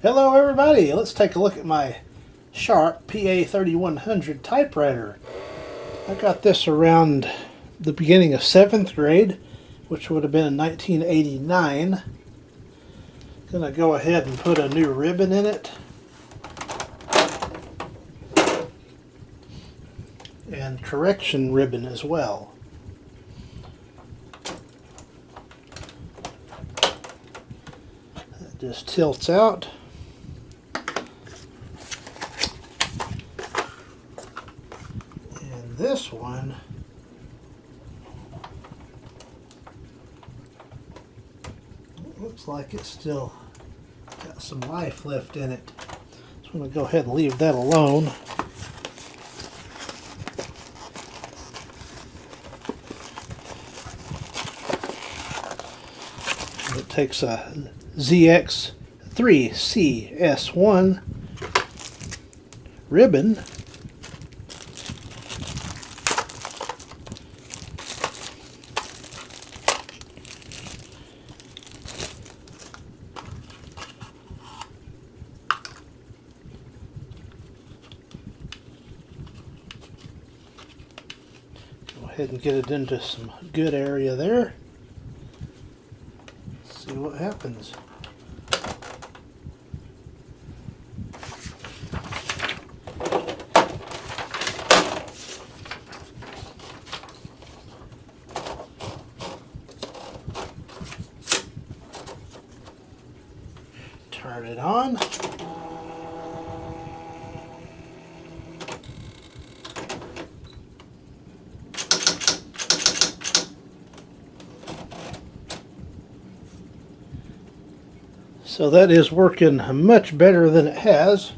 Hello everybody, let's take a look at my Sharp PA-3100 typewriter. I got this around the beginning of 7th grade, which would have been in 1989. Gonna go ahead and put a new ribbon in it. And correction ribbon as well. That just tilts out. And this one looks like it's still got some life left in it. So I'm going to go ahead and leave that alone. It takes a ZX3CS1 ribbon. Go ahead and get it into some good area there. See what happens. Turn it on. So that is working much better than it has.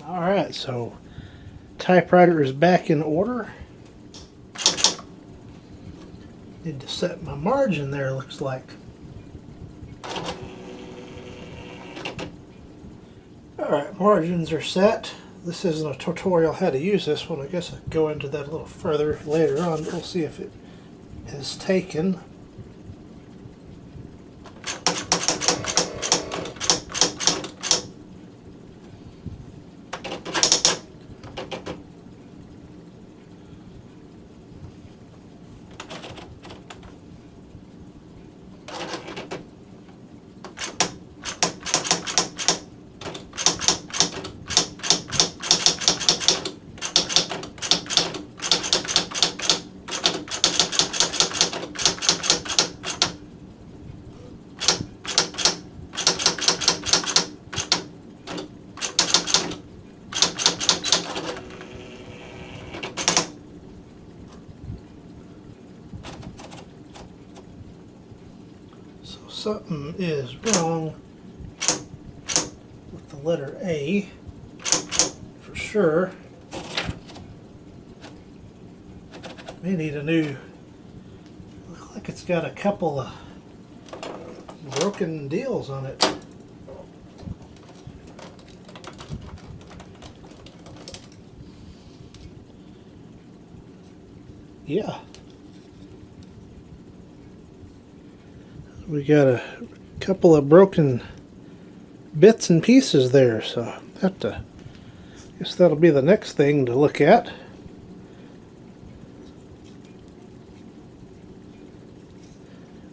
Alright, so typewriter is back in order. Need to set my margin there, looks like. Alright, margins are set. This isn't a tutorial how to use this one. I guess I'll go into that a little further later on. We'll see if it is taken. Something is wrong with the letter A, for sure. May need a new, looks like it's got a couple of broken deals on it. Yeah. We got a couple of broken bits and pieces there, so I have to, guess that'll be the next thing to look at.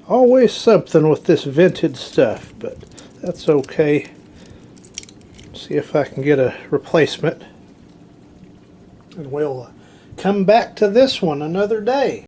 Always something with this vintage stuff, but that's okay. See if I can get a replacement. And we'll come back to this one another day.